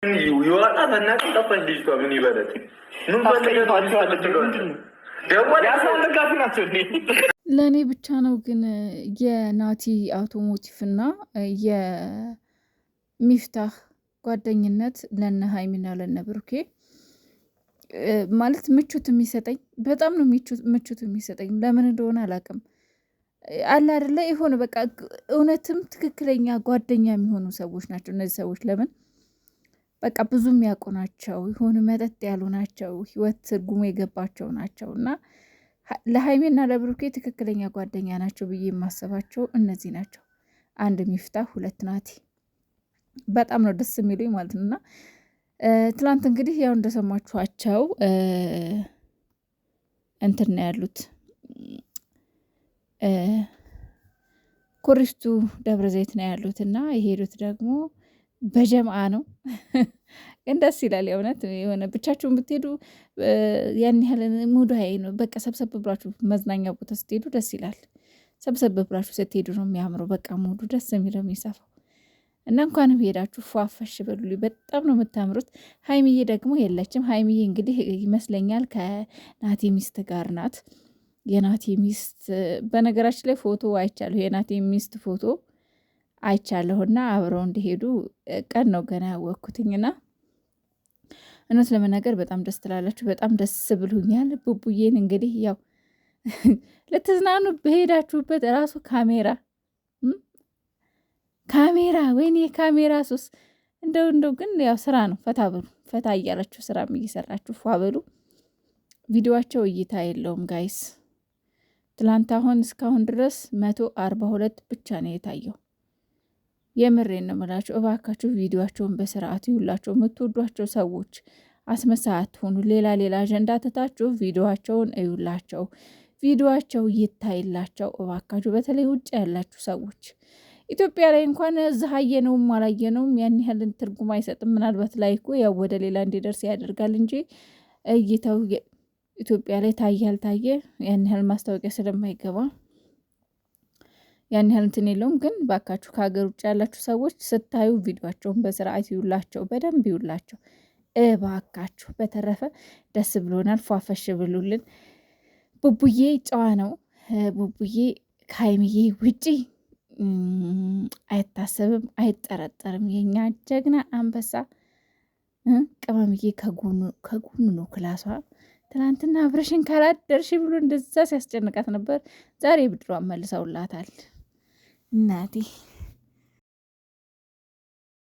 ይወጣ ተናቀ ጠፋኝ። ልጅቷ ምን ይበለት ምን ለእኔ ብቻ ነው ግን የናቲ አውቶሞቲቭ እና የሚፍታህ ጓደኝነት ለነ ሀይሚና ለነ ብሩኬ ማለት ምቾት የሚሰጠኝ በጣም ነው ምቾት የሚሰጠኝ። ለምን እንደሆነ አላውቅም። አለ አይደለ የሆነ በቃ እውነትም ትክክለኛ ጓደኛ የሚሆኑ ሰዎች ናቸው እነዚህ ሰዎች። ለምን በቃ ብዙ የሚያውቁ ናቸው፣ የሆኑ መጠጥ ያሉ ናቸው፣ ህይወት ትርጉሙ የገባቸው ናቸው እና ለሀይሜና ለብሩኬ ትክክለኛ ጓደኛ ናቸው ብዬ የማስባቸው እነዚህ ናቸው። አንድ ሚፍታህ፣ ሁለት ናቲ። በጣም ነው ደስ የሚሉኝ ማለት ነው። እና ትላንት እንግዲህ ያው እንደሰማችኋቸው እንትን ነው ያሉት ኩሪፍቱ ደብረ ዘይት ነው ያሉት እና የሄዱት ደግሞ በጀምአ ነው። ግን ደስ ይላል የእውነት የሆነ ብቻችሁን ብትሄዱ ያን ያህል ሙዱ ሀይ ነው። በቃ ሰብሰብ ብላችሁ መዝናኛ ቦታ ስትሄዱ ደስ ይላል። ሰብሰብ ብላችሁ ስትሄዱ ነው የሚያምረው። በቃ ሙዱ ደስ የሚለው የሚሰፋው እና እንኳንም ሄዳችሁ ፏፈሽ በሉልኝ። በጣም ነው የምታምሩት። ሀይሚዬ ደግሞ የለችም። ሀይሚዬ እንግዲህ ይመስለኛል ከናቲ ሚስት ጋር ናት። የናቲ ሚስት በነገራችን ላይ ፎቶ አይቻለሁ። የናቲ ሚስት ፎቶ አይቻለሁና አብረው እንደሄዱ ቀን ነው ገና ያወቅኩትኝና እውነት ለመናገር በጣም ደስ ትላላችሁ። በጣም ደስ ብሎኛል። ቡቡዬን እንግዲህ ያው ለተዝናኑ በሄዳችሁበት ራሱ ካሜራ ወይኔ ካሜራ ሱስ እንደው ግን ያው ስራ ነው። ፈታ በሉ፣ ፈታ እያላችሁ ስራም እየሰራችሁ ፏ በሉ። ቪዲዮዋቸው እይታ የለውም ጋይስ። ትላንት አሁን እስካሁን ድረስ 142 ብቻ ነው የታየው። የምሬን ነው የምላችሁ። እባካችሁ ቪዲዮቸውን በስርዓት ይሁላቸው። የምትወዷቸው ሰዎች አስመሳይ አትሆኑ። ሌላ አጀንዳ ትታችሁ ቪዲዮቸውን እዩላቸው። ቪዲዮቸው ይታይላቸው እባካችሁ። በተለይ ውጭ ያላችሁ ሰዎች ኢትዮጵያ ላይ እንኳን እዚህ አየነውም አላየነውም ያን ያህል ትርጉም አይሰጥም። ምናልባት ላይ እኮ ያው ወደ ሌላ እንዲደርስ ያደርጋል እንጂ እይተው ኢትዮጵያ ላይ ታየ አልታየ ያን ያህል ማስታወቂያ ስለማይገባ ያን ያህል እንትን የለውም። ግን ባካችሁ ከሀገር ውጭ ያላችሁ ሰዎች ስታዩ ቪዲዮቸውን በስርዓት ይውላቸው፣ በደንብ ይውላቸው እባካችሁ። በተረፈ ደስ ብሎናል። ፏፈሽ ብሉልን። ቡቡዬ ጨዋ ነው። ቡቡዬ ከሀይሚዬ ውጪ አይታሰብም፣ አይጠረጠርም። የኛ ጀግና አንበሳ ቅመምዬ ከጎኑ ነው ክላሷ። ትናንትና አብረሽን ካላደርሽ ብሎ እንደዛ ሲያስጨንቃት ነበር። ዛሬ ብድሯን መልሰውላታል እናቴ።